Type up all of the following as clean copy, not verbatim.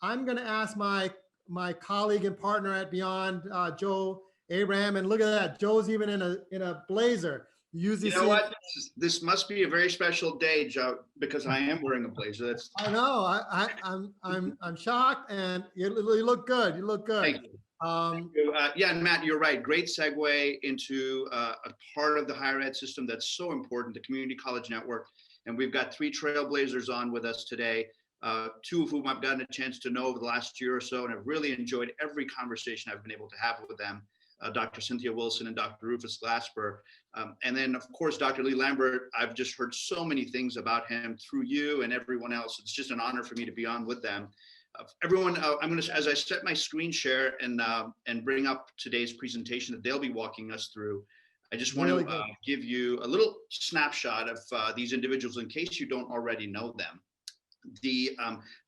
I'm going to ask my colleague and partner at Beyond, Joe Abraham, and look at that, Joe's even in a blazer. Usually you know what? This must be a very special day, Joe, because I am wearing a blazer. That's. I know. I'm shocked, and you look good. You look good. Thank you. Yeah, and Matt, you're right. Great segue into a part of the higher ed system that's so important, the community college network. And we've got 3 trailblazers on with us today, 2 of whom I've gotten a chance to know over the last year or so, and I've really enjoyed every conversation I've been able to have with them. Dr. Cynthia Wilson and Dr. Rufus Glasper. And then, of course, Dr. Lee Lambert. I've just heard so many things about him through you and everyone else. It's just an honor for me to be on with them. Everyone, I'm going to, as I set my screen share and bring up today's presentation that they'll be walking us through, I just want to give you a little snapshot of these individuals in case you don't already know them.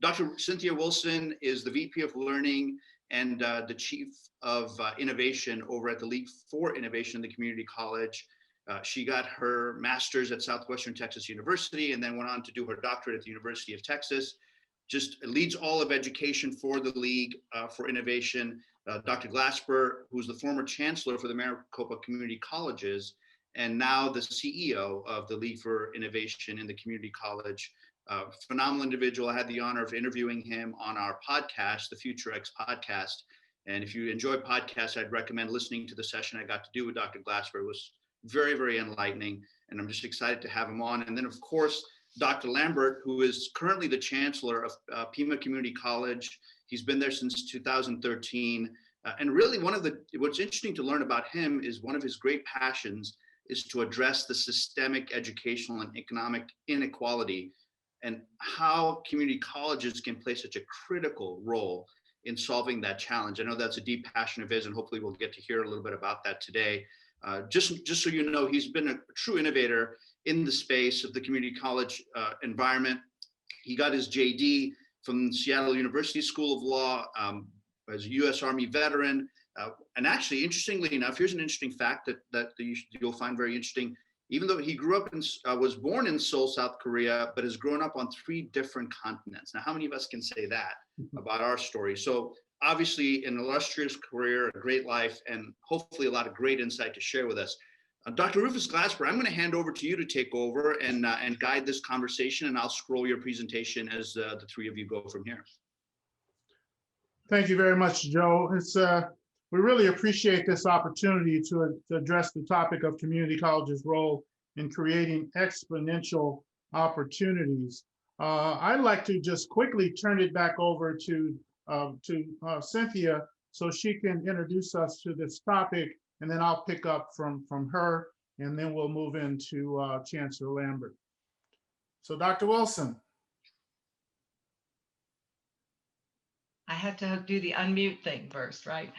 Dr. Cynthia Wilson is the VP of Learning and the Chief of Innovation over at the League for Innovation in the Community College. She got her master's at Southwestern Texas University and then went on to do her doctorate at the University of Texas. Just leads all of education for the League for Innovation. Dr. Glasper, who's the former Chancellor for the Maricopa Community Colleges, and now the CEO of the League for Innovation in the Community College. Phenomenal individual. I had the honor of interviewing him on our podcast, the Future X podcast. And if you enjoy podcasts, I'd recommend listening to the session I got to do with Dr. Glasper. It was very, very enlightening. And I'm just excited to have him on. And then, of course, Dr. Lambert, who is currently the Chancellor of Pima Community College. He's been there since 2013. And really what's interesting to learn about him is one of his great passions is to address the systemic educational and economic inequality and how community colleges can play such a critical role in solving that challenge. I know that's a deep passion of his, and hopefully we'll get to hear a little bit about that today. Just so you know, he's been a true innovator in the space of the community college environment. He got his JD from Seattle University School of Law as a U.S. Army veteran. And actually, interestingly enough, here's an interesting fact that you'll find very interesting. Even though he grew up was born in Seoul, South Korea, but has grown up on 3 different continents. Now, how many of us can say that about our story? So obviously an illustrious career, a great life, and hopefully a lot of great insight to share with us. Dr. Rufus Glasper, I'm going to hand over to you to take over and guide this conversation, and I'll scroll your presentation as the 3 of you go from here. Thank you very much, Joe. We really appreciate this opportunity to address the topic of community colleges' role in creating exponential opportunities. I'd like to just quickly turn it back over to Cynthia so she can introduce us to this topic, and then I'll pick up from her, and then we'll move into Chancellor Lambert. So Dr. Wilson. I had to do the unmute thing first, right?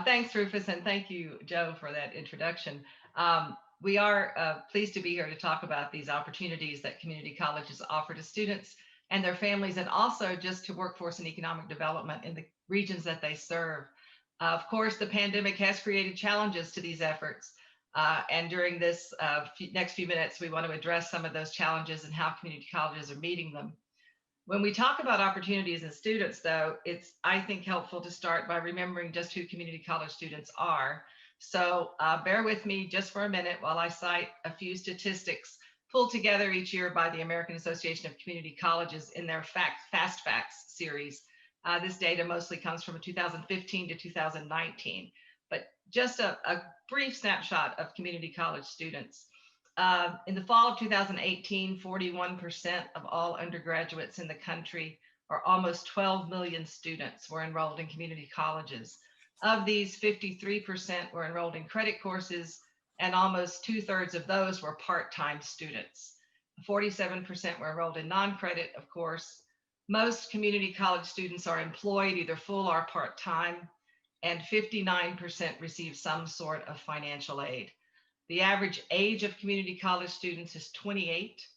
Thanks, Rufus, and thank you, Joe, for that introduction. We are pleased to be here to talk about these opportunities that community colleges offer to students and their families, and also just to workforce and economic development in the regions that they serve. Of course, the pandemic has created challenges to these efforts. And during this next few minutes, we want to address some of those challenges and how community colleges are meeting them. When we talk about opportunities in students, though, it's, I think, helpful to start by remembering just who community college students are. So bear with me just for a minute while I cite a few statistics pulled together each year by the American Association of Community Colleges in their Fast Facts series. This data mostly comes from 2015 to 2019, but just a brief snapshot of community college students. In the fall of 2018, 41% of all undergraduates in the country, or almost 12 million students, were enrolled in community colleges. Of these, 53% were enrolled in credit courses, and almost 2/3 of those were part-time students. 47% were enrolled in non-credit, of course. Most community college students are employed either full or part-time, and 59% receive some sort of financial aid. The average age of community college students is 28,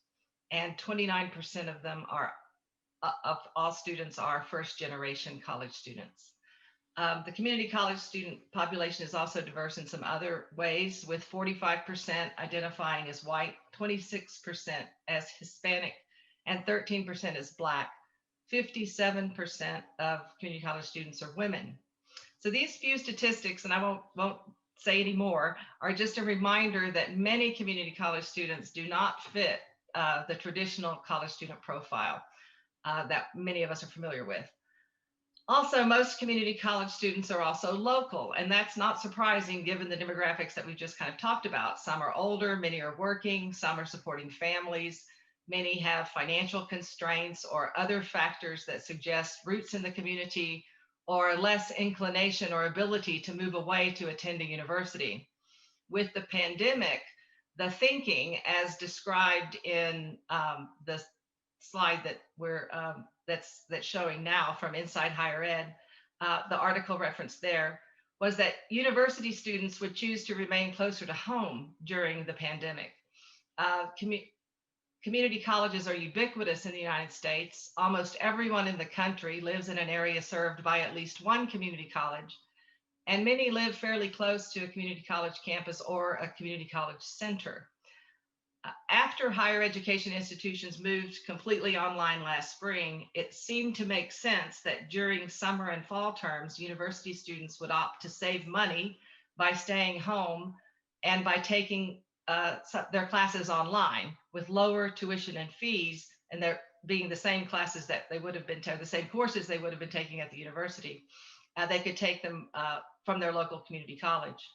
and 29% of them of all students are first-generation college students. The community college student population is also diverse in some other ways, with 45% identifying as white, 26% as Hispanic, and 13% as Black. 57% of community college students are women. So these few statistics, and I won't say any more, are just a reminder that many community college students do not fit the traditional college student profile that many of us are familiar with. Also, most community college students are also local, and that's not surprising given the demographics that we've just kind of talked about. Some are older, many are working, some are supporting families, many have financial constraints or other factors that suggest roots in the community or less inclination or ability to move away to attend a university. With the pandemic, the thinking as described in the slide that that's showing now from Inside Higher Ed, the article referenced there, was that university students would choose to remain closer to home during the pandemic. Community colleges are ubiquitous in the United States. Almost everyone in the country lives in an area served by at least one community college, and many live fairly close to a community college campus or a community college center. After higher education institutions moved completely online last spring, it seemed to make sense that during summer and fall terms, university students would opt to save money by staying home and by taking their classes online with lower tuition and fees, and they're being the same classes that they would have been the same courses they would have been taking at the university. They could take them from their local community college.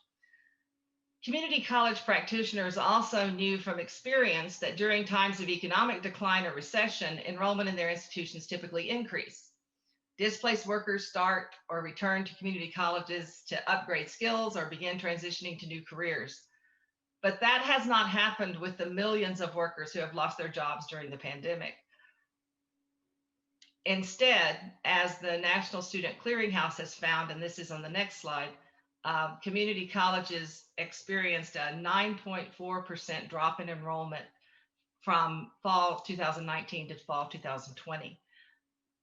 Community college practitioners also knew from experience that during times of economic decline or recession, enrollment in their institutions typically increase. Displaced workers start or return to community colleges to upgrade skills or begin transitioning to new careers. But that has not happened with the millions of workers who have lost their jobs during the pandemic. Instead, as the National Student Clearinghouse has found, and this is on the next slide, community colleges experienced a 9.4% drop in enrollment from fall 2019 to fall 2020.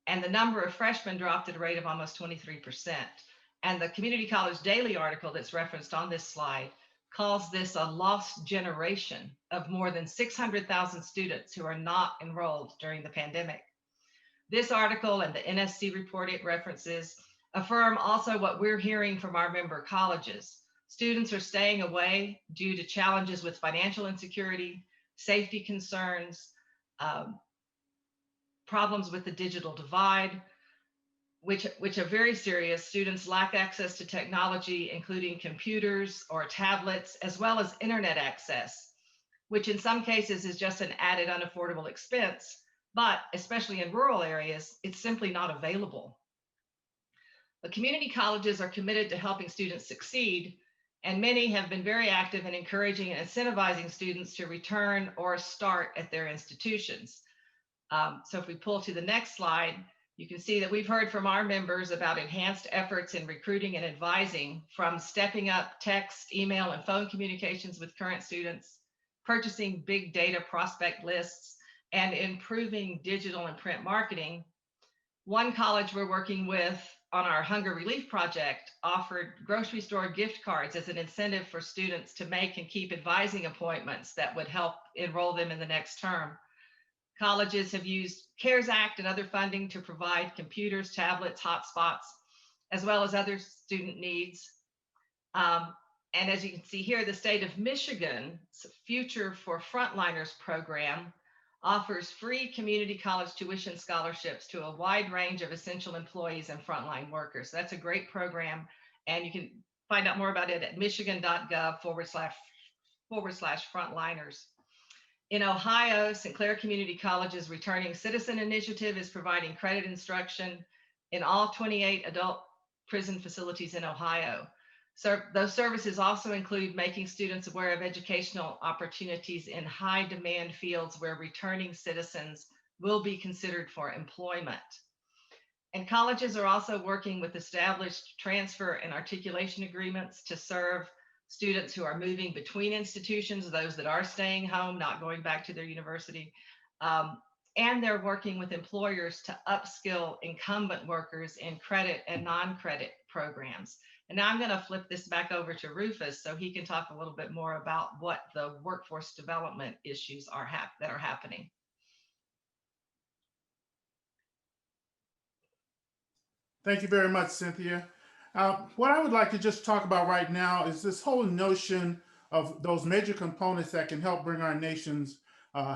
And the number of freshmen dropped at a rate of almost 23%. And the Community College Daily article that's referenced on this slide calls this a lost generation of more than 600,000 students who are not enrolled during the pandemic. This article and the NSC report it references affirm also what we're hearing from our member colleges. Students are staying away due to challenges with financial insecurity, safety concerns, problems with the digital divide, which are very serious. Students lack access to technology, including computers or tablets, as well as internet access, which in some cases is just an added unaffordable expense, but especially in rural areas, it's simply not available. The community colleges are committed to helping students succeed, and many have been very active in encouraging and incentivizing students to return or start at their institutions. So if we pull to the next slide, you can see that we've heard from our members about enhanced efforts in recruiting and advising, from stepping up text, email, and phone communications with current students, purchasing big data prospect lists, and improving digital and print marketing. One college we're working with on our hunger relief project offered grocery store gift cards as an incentive for students to make and keep advising appointments that would help enroll them in the next term. Colleges have used CARES Act and other funding to provide computers, tablets, hotspots, as well as other student needs. And as you can see here, the state of Michigan's Future for Frontliners program offers free community college tuition scholarships to a wide range of essential employees and frontline workers. So that's a great program, and you can find out more about it at michigan.gov/frontliners. In Ohio, St. Clair Community College's Returning Citizen Initiative is providing credit instruction in all 28 adult prison facilities in Ohio. So those services also include making students aware of educational opportunities in high demand fields where returning citizens will be considered for employment. And colleges are also working with established transfer and articulation agreements to serve students who are moving between institutions, those that are staying home, not going back to their university. And they're working with employers to upskill incumbent workers in credit and non-credit programs. And now I'm going to flip this back over to Rufus so he can talk a little bit more about what the workforce development issues are that are happening. Thank you very much, Cynthia. What I would like to just talk about right now is this whole notion of those major components that can help bring our nation's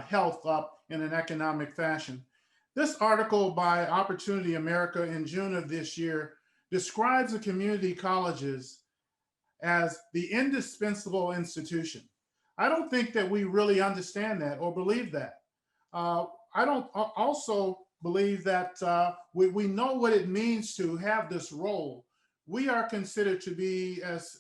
health up in an economic fashion. This article by Opportunity America in June of this year describes the community colleges as the indispensable institution. I don't think that we really understand that or believe that. I don't also believe that we know what it means to have this role. We are considered to be, as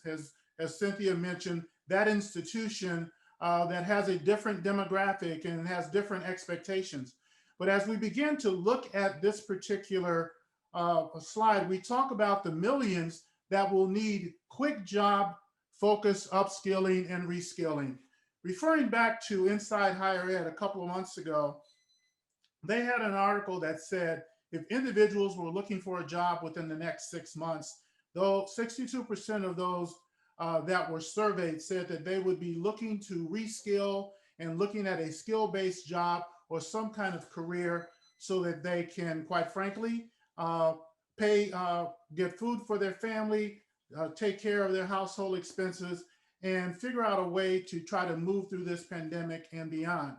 Cynthia mentioned, that institution that has a different demographic and has different expectations. But as we begin to look at this particular slide, we talk about the millions that will need quick job focus, upskilling, and reskilling. Referring back to Inside Higher Ed a couple of months ago, they had an article that said if individuals were looking for a job within the next 6 months, though 62% of those that were surveyed said that they would be looking to reskill and looking at a skill-based job or some kind of career so that they can, quite frankly, get food for their family, take care of their household expenses, and figure out a way to try to move through this pandemic and beyond.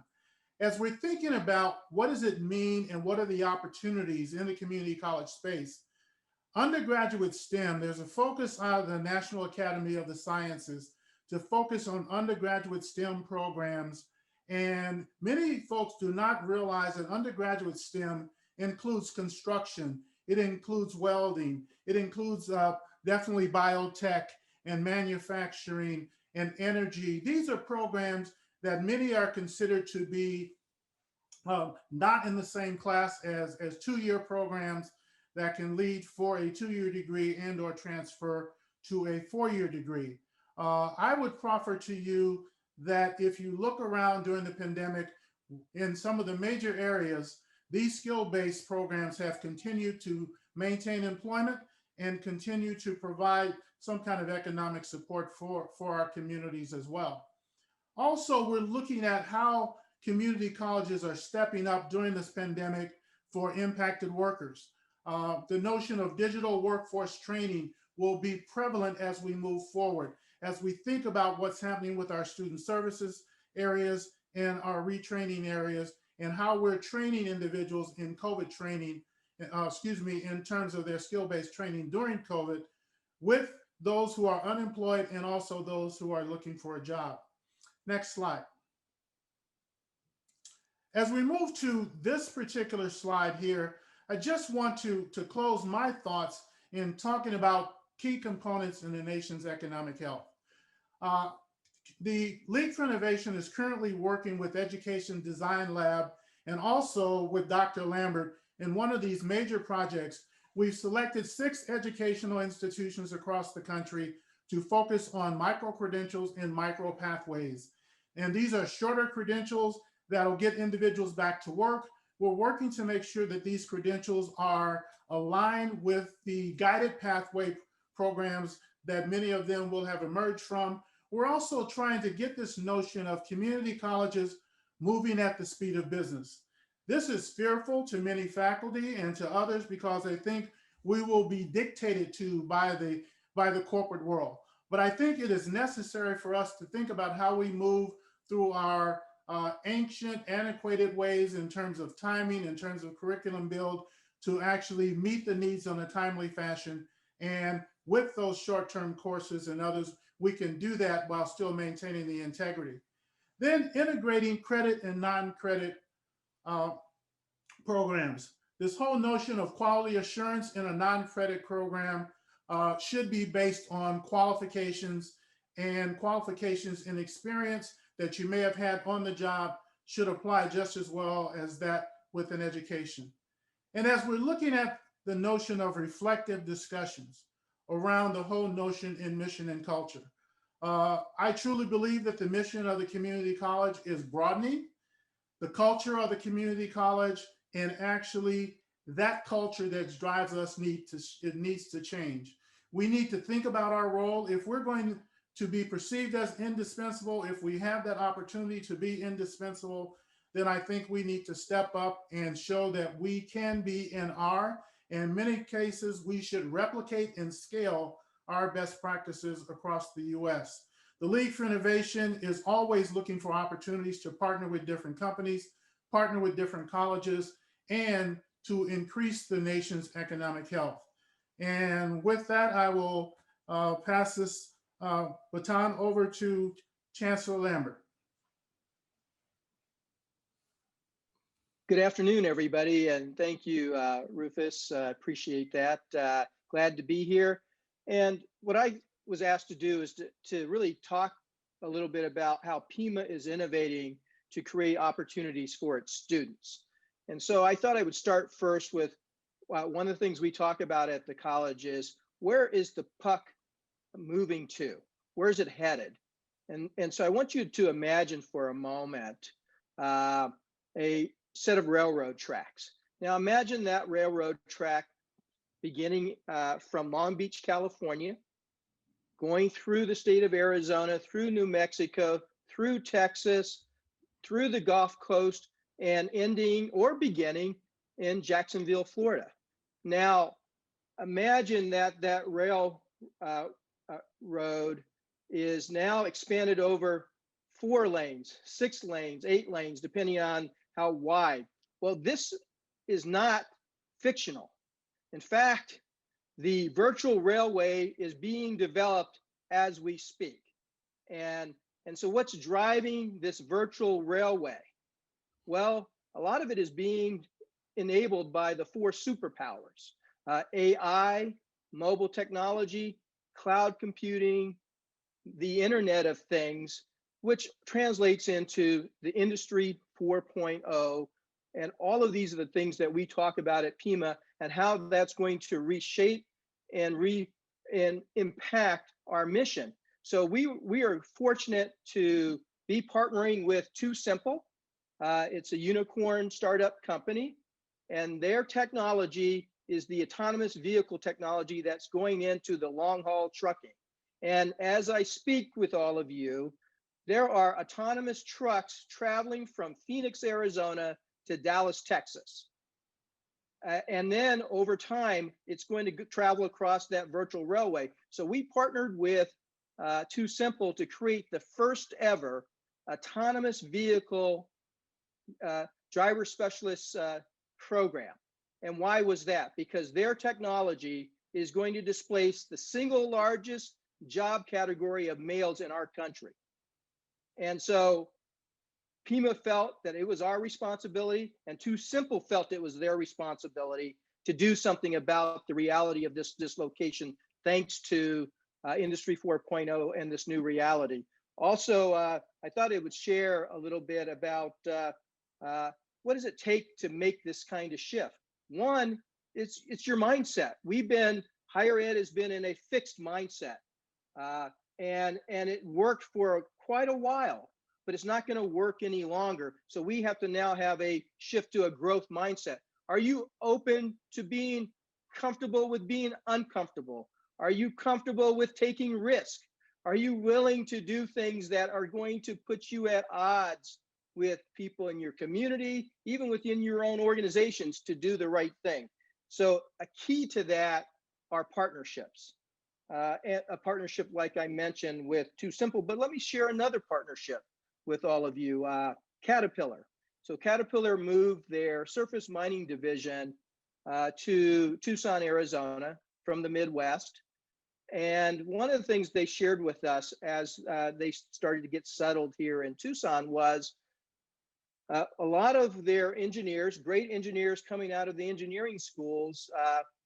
As we're thinking about what does it mean and what are the opportunities in the community college space, undergraduate STEM, there's a focus out of the National Academy of the Sciences to focus on undergraduate STEM programs. And many folks do not realize that undergraduate STEM includes construction, it includes welding, it includes definitely biotech and manufacturing and energy. These are programs that many are considered to be not in the same class as two-year programs that can lead for a two-year degree and or transfer to a four-year degree. I would proffer to you that if you look around during the pandemic in some of the major areas, these skill-based programs have continued to maintain employment and continue to provide some kind of economic support for our communities as well. Also, we're looking at how community colleges are stepping up during this pandemic for impacted workers. The notion of digital workforce training will be prevalent as we move forward, as we think about what's happening with our student services areas and our retraining areas, and how we're training individuals in COVID training, in terms of their skill-based training during COVID, with those who are unemployed and also those who are looking for a job. Next slide. As we move to this particular slide here, I just want to close my thoughts in talking about key components in the nation's economic health. The League for Innovation is currently working with Education Design Lab and also with Dr. Lambert in one of these major projects. We've selected 6 educational institutions across the country to focus on micro-credentials and micro-pathways. And these are shorter credentials that'll get individuals back to work. We're working to make sure that these credentials are aligned with the guided pathway programs that many of them will have emerged from. We're also trying to get this notion of community colleges moving at the speed of business. This is fearful to many faculty and to others because they think we will be dictated to by the corporate world. But I think it is necessary for us to think about how we move through our ancient, antiquated ways in terms of timing, in terms of curriculum build, to actually meet the needs on a timely fashion. And with those short-term courses and others, we can do that while still maintaining the integrity. Then integrating credit and non-credit programs. This whole notion of quality assurance in a non-credit program should be based on qualifications, and qualifications and experience that you may have had on the job should apply just as well as that with an education. And as we're looking at the notion of reflective discussions around the whole notion in mission and culture, I truly believe that the mission of the community college is broadening the culture of the community college, and actually that culture that drives us needs to change. We need to think about our role. If we're going to be perceived as indispensable, if we have that opportunity to be indispensable, then I think we need to step up and show that we can be and are, In many cases, we should replicate and scale our best practices across the US. The League for Innovation is always looking for opportunities to partner with different companies, partner with different colleges, and to increase the nation's economic health. And with that, I will pass this baton over to Chancellor Lambert. Good afternoon, everybody, and thank you, Rufus. Appreciate that. Glad to be here. And what I was asked to do is to really talk a little bit about how Pima is innovating to create opportunities for its students. And so I thought I would start first with one of the things we talk about at the college is, where is the puck moving to? Where is it headed? And so I want you to imagine for a moment a set of railroad tracks. Now imagine that railroad track beginning from Long Beach, California, going through the state of Arizona, through New Mexico, through Texas, through the Gulf Coast, and ending or beginning in Jacksonville, Florida. Now, imagine that rail road is now expanded over 4 lanes, 6 lanes, 8 lanes, depending on how wide. Well, this is not fictional. In fact, the virtual railway is being developed as we speak. And so what's driving this virtual railway? Well, a lot of it is being enabled by the 4 superpowers: AI, mobile technology, cloud computing, the Internet of Things, which translates into the Industry 4.0. And all of these are the things that we talk about at Pima and how that's going to reshape and impact our mission. So we are fortunate to be partnering with Too Simple. It's a unicorn startup company, and their technology is the autonomous vehicle technology that's going into the long haul trucking. And as I speak with all of you, there are autonomous trucks traveling from Phoenix, Arizona to Dallas, Texas. And then over time, it's going to travel across that virtual railway. So we partnered with Too Simple to create the first ever autonomous vehicle driver specialist program. And why was that? Because their technology is going to displace the single largest job category of males in our country. And so Pima felt that it was our responsibility, and Too Simple felt it was their responsibility to do something about the reality of this dislocation, thanks to Industry 4.0 and this new reality. Also, I thought I would share a little bit about what does it take to make this kind of shift. One, it's your mindset. Higher ed has been in a fixed mindset, and it worked for quite a while, but it's not going to work any longer. So we have to now have a shift to a growth mindset. Are you open to being comfortable with being uncomfortable? Are you comfortable with taking risk? Are you willing to do things that are going to put you at odds with people in your community, even within your own organizations, to do the right thing? So a key to that are partnerships. And a partnership, like I mentioned, with Too Simple, but let me share another partnership with all of you, Caterpillar. So Caterpillar moved their surface mining division to Tucson, Arizona from the Midwest. And one of the things they shared with us as they started to get settled here in Tucson was a lot of their engineers, great engineers coming out of the engineering schools,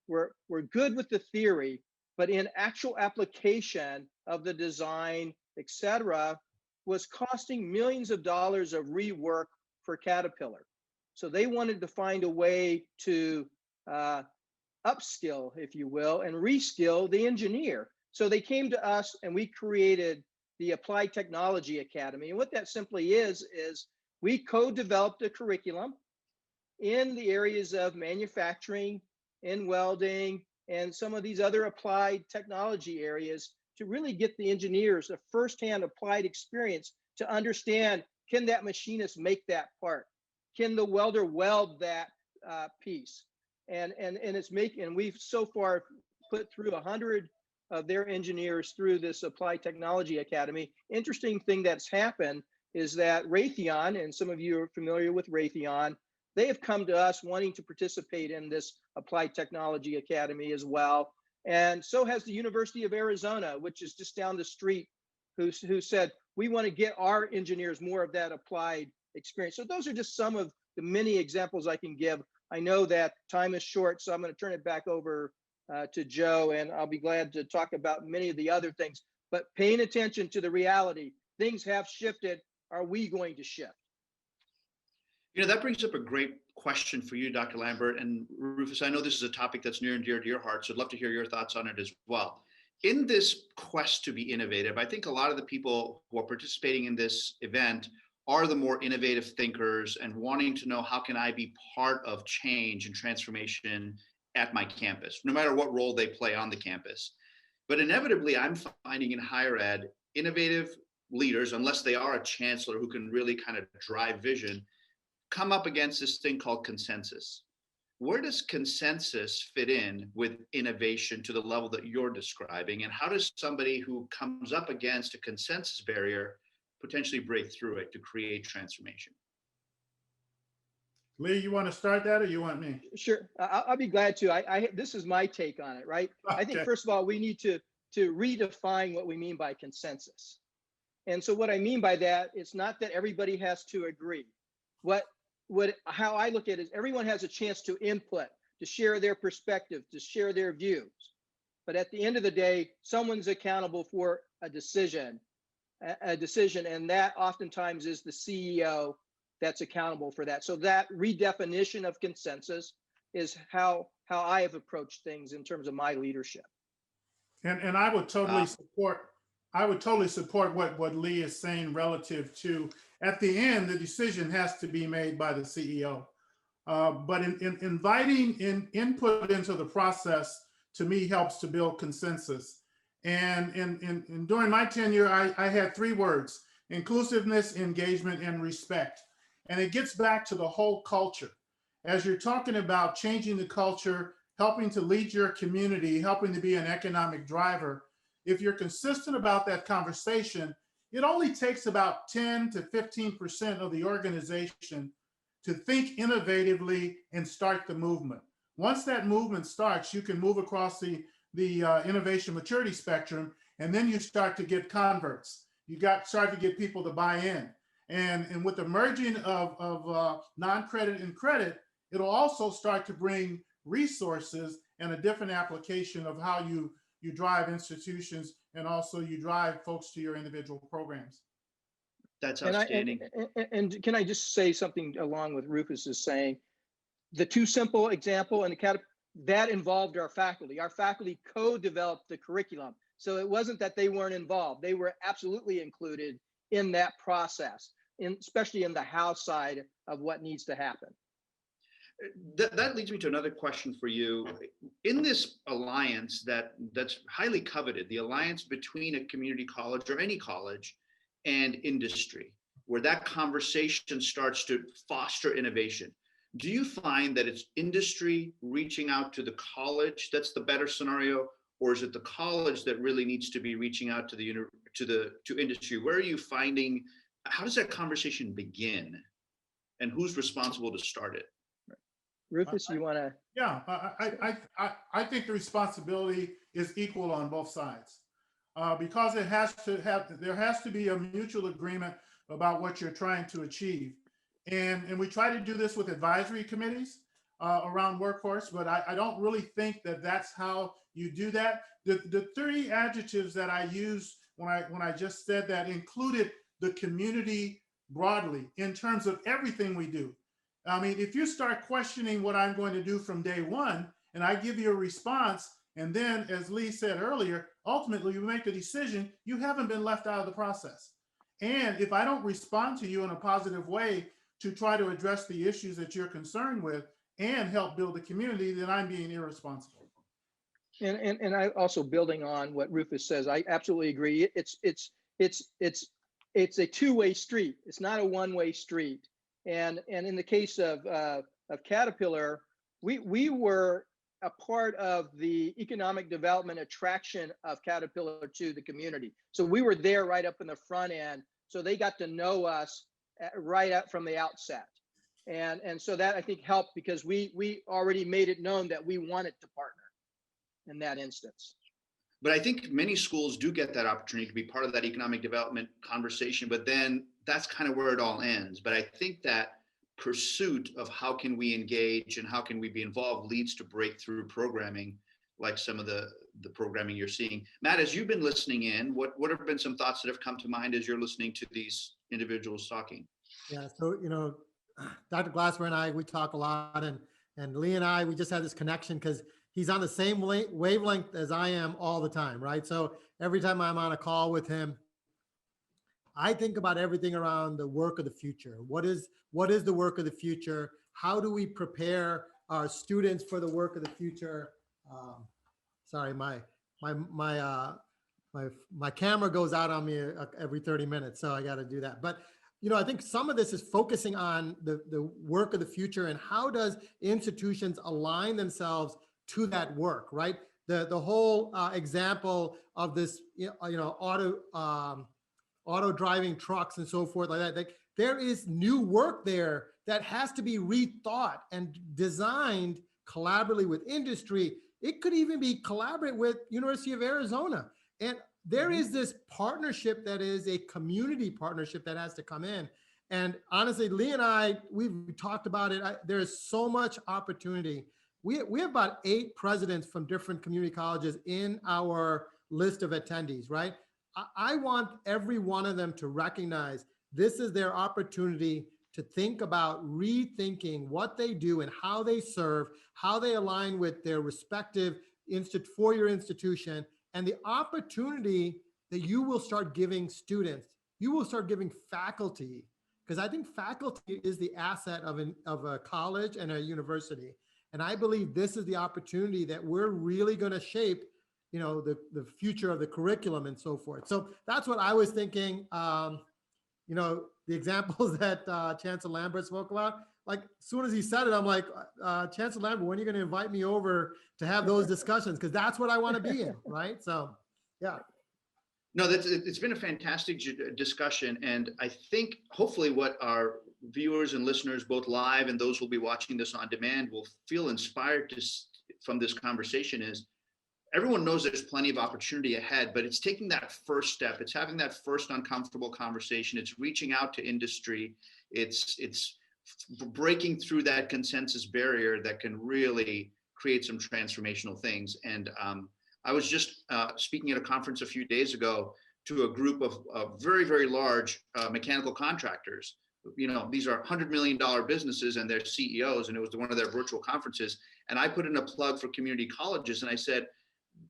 were good with the theory, but in actual application of the design, et cetera, was costing millions of dollars of rework for Caterpillar. So they wanted to find a way to upskill, if you will, and reskill the engineer. So they came to us and we created the Applied Technology Academy. And what that simply is we co-developed a curriculum in the areas of manufacturing and welding and some of these other applied technology areas to really get the engineers a firsthand applied experience to understand, can that machinist make that part? Can the welder weld that piece? and it's making, and we've so far put through 100 of their engineers through this Applied Technology Academy. Interesting thing that's happened is that Raytheon, and some of you are familiar with Raytheon, they have come to us wanting to participate in this Applied Technology Academy as well. And so has the University of Arizona, which is just down the street, who said, we want to get our engineers more of that applied experience. So those are just some of the many examples I can give. I know that time is short, so I'm going to turn it back over to Joe, and I'll be glad to talk about many of the other things. But paying attention to the reality, things have shifted. Are we going to shift? You know, that brings up a great question for you, Dr. Lambert and Rufus. I know this is a topic that's near and dear to your heart, so I'd love to hear your thoughts on it as well. In this quest to be innovative, I think a lot of the people who are participating in this event are the more innovative thinkers and wanting to know, how can I be part of change and transformation at my campus, no matter what role they play on the campus. But inevitably, I'm finding in higher ed, innovative leaders, unless they are a chancellor who can really kind of drive vision, come up against this thing called consensus. Where does consensus fit in with innovation to the level that you're describing? And how does somebody who comes up against a consensus barrier potentially break through it to create transformation? Lee, you want to start that, or you want me? Sure, I'll be glad to. This is my take on it, right? Okay. I think, first of all, we need to redefine what we mean by consensus. And so what I mean by that, it's not that everybody has to agree. How I look at it is everyone has a chance to input, to share their perspective, to share their views. But at the end of the day, someone's accountable for a decision, and that oftentimes is the CEO that's accountable for that. So that redefinition of consensus is how I have approached things in terms of my leadership. And I would totally support. I would totally support what Lee is saying relative to, at the end, the decision has to be made by the CEO. But in inviting input into the process, to me, helps to build consensus. And during my tenure, I had 3 words: inclusiveness, engagement, and respect. And it gets back to the whole culture. As you're talking about changing the culture, helping to lead your community, helping to be an economic driver, if you're consistent about that conversation, it only takes about 10 to 15% of the organization to think innovatively and start the movement. Once that movement starts, you can move across the innovation maturity spectrum, and then you start to get converts. You start to get people to buy in. And with the merging of non-credit and credit, it'll also start to bring resources and a different application of how you drive institutions, and also you drive folks to your individual programs. That's outstanding. And can I just say something along with Rufus is saying? The Too Simple example and that involved our faculty. Our faculty co-developed the curriculum. So it wasn't that they weren't involved. They were absolutely included in that process, especially in the how side of what needs to happen. That leads me to another question for you. In this alliance that's highly coveted, the alliance between a community college or any college and industry, where that conversation starts to foster innovation, do you find that it's industry reaching out to the college that's the better scenario, or is it the college that really needs to be reaching out to industry? Where are you finding, how does that conversation begin, and who's responsible to start it? Rufus, you want to? Yeah, I think the responsibility is equal on both sides, because there has to be a mutual agreement about what you're trying to achieve. And we try to do this with advisory committees around workforce, but I don't really think that that's how you do that. The 3 adjectives that I used when I just said that included the community broadly in terms of everything we do. I mean, if you start questioning what I'm going to do from day one, and I give you a response, and then, as Lee said earlier, ultimately you make a decision, you haven't been left out of the process. And if I don't respond to you in a positive way to try to address the issues that you're concerned with and help build the community, then I'm being irresponsible. And I also, building on what Rufus says, I absolutely agree. It's a 2-way street. It's not a 1-way street. And in the case of Caterpillar, we were a part of the economic development attraction of Caterpillar to the community. So we were there right up in the front end. So they got to know us right up from the outset. And so that I think helped because we already made it known that we wanted to partner in that instance. But I think many schools do get that opportunity to be part of that economic development conversation, but then that's kind of where it all ends. But I think that pursuit of how can we engage and how can we be involved leads to breakthrough programming, like some of the programming you're seeing. Matt, as you've been listening in, what have been some thoughts that have come to mind as you're listening to these individuals talking? Yeah, so, Dr. Glasper and I, we talk a lot, and Lee and I, we just have this connection because he's on the same wavelength as I am all the time, right? So every time I'm on a call with him, I think about everything around the work of the future. What is the work of the future? How do we prepare our students for the work of the future? Sorry, my camera goes out on me every 30 minutes, so I got to do that. But I think some of this is focusing on the work of the future and how does institutions align themselves to that work, right? The whole example of this, auto driving trucks and so forth like that. Like, there is new work there that has to be rethought and designed collaboratively with industry. It could even be collaborate with University of Arizona. And there is this partnership that is a community partnership that has to come in. And honestly, Lee and I, we've talked about it. There's so much opportunity. We have about 8 presidents from different community colleges in our list of attendees, right? I want every one of them to recognize this is their opportunity to think about rethinking what they do and how they serve, how they align with their respective four-year institution, and the opportunity that you will start giving students, you will start giving faculty, because I think faculty is the asset of a college and a university. And I believe this is the opportunity that we're really going to shape the future of the curriculum and so forth. So that's what I was thinking. The examples that Chancellor Lambert spoke about, like, as soon as he said it, I'm like, Chancellor Lambert, when are you going to invite me over to have those discussions? Because that's what I want to be in, right? So, yeah. No, it's been a fantastic discussion. And I think hopefully what our viewers and listeners, both live and those who will be watching this on demand, will feel inspired from this conversation is, everyone knows there's plenty of opportunity ahead, but it's taking that first step. It's having that first uncomfortable conversation. It's reaching out to industry. It's breaking through that consensus barrier that can really create some transformational things. And I was just speaking at a conference a few days ago to a group of very, very large mechanical contractors. These are $100 million businesses and their CEOs, and it was one of their virtual conferences. And I put in a plug for community colleges, and I said,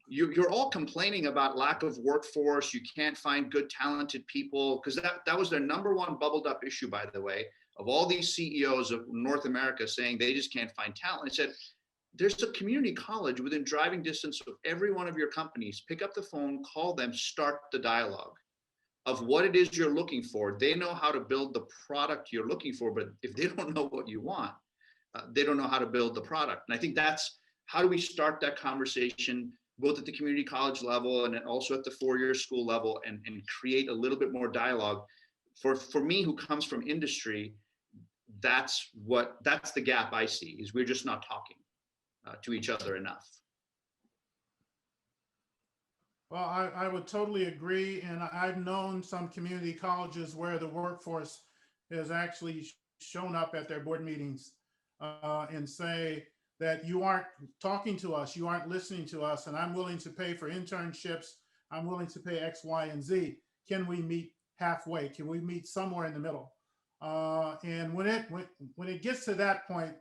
you're all complaining about lack of workforce. You can't find good, talented people, because that was their number one bubbled up issue, by the way, of all these CEOs of North America saying they just can't find talent. I said, there's a community college within driving distance of every one of your companies. Pick up the phone, call them, start the dialogue of what it is you're looking for. They know how to build the product you're looking for, but if they don't know what you want, they don't know how to build the product. And I think that's how do we start that conversation, both at the community college level and also at the four-year school level, and create a little bit more dialogue. For me, who comes from industry, that's the gap I see, is we're just not talking to each other enough. Well, I would totally agree. And I've known some community colleges where the workforce has actually shown up at their board meetings and say that you aren't talking to us, you aren't listening to us, and I'm willing to pay for internships. I'm willing to pay X, Y, and Z. Can we meet halfway? Can we meet somewhere in the middle? And when it gets to that point,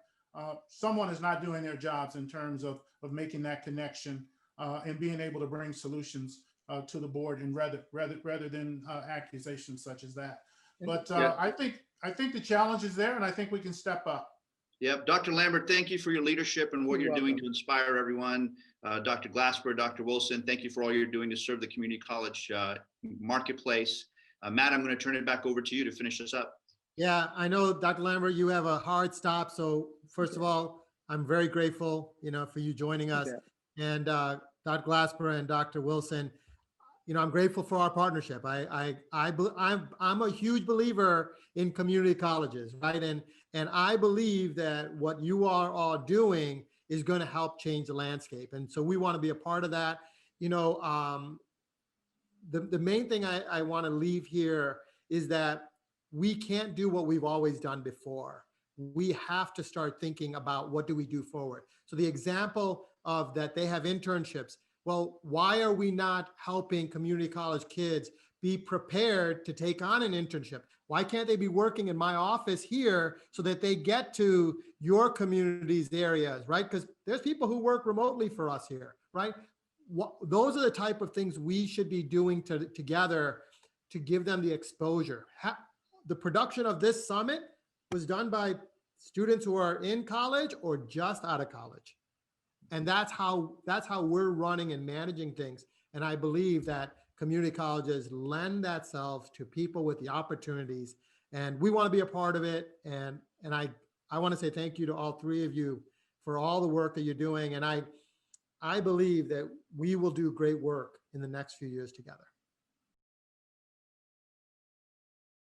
someone is not doing their jobs in terms of making that connection and being able to bring solutions to the board, and rather than accusations such as that. But yeah. I think the challenge is there, and I think we can step up. Yep. Dr. Lambert, thank you for your leadership and what you're doing to inspire everyone. Dr. Glasper, Dr. Wilson, thank you for all you're doing to serve the community college marketplace. Matt, I'm going to turn it back over to you to finish this up. Yeah, I know, Dr. Lambert, you have a hard stop. So first of all, I'm very grateful, for you joining us. And Dr. Glasper and Dr. Wilson, I'm grateful for our partnership. I'm a huge believer in community colleges, right? And I believe that what you are all doing is going to help change the landscape. And so we want to be a part of that. The main thing I want to leave here is that we can't do what we've always done before. We have to start thinking about what do we do forward. So the example of that they have internships. Well, why are we not helping community college kids be prepared to take on an internship? Why can't they be working in my office here so that they get to your community's areas, right? Because there's people who work remotely for us here, right? Those are the type of things we should be doing together to give them the exposure. The production of this summit was done by students who are in college or just out of college. And that's how we're running and managing things. And I believe that community colleges lend themselves to people with the opportunities, and we want to be a part of it. And I want to say thank you to all three of you for all the work that you're doing. And I believe that we will do great work in the next few years together.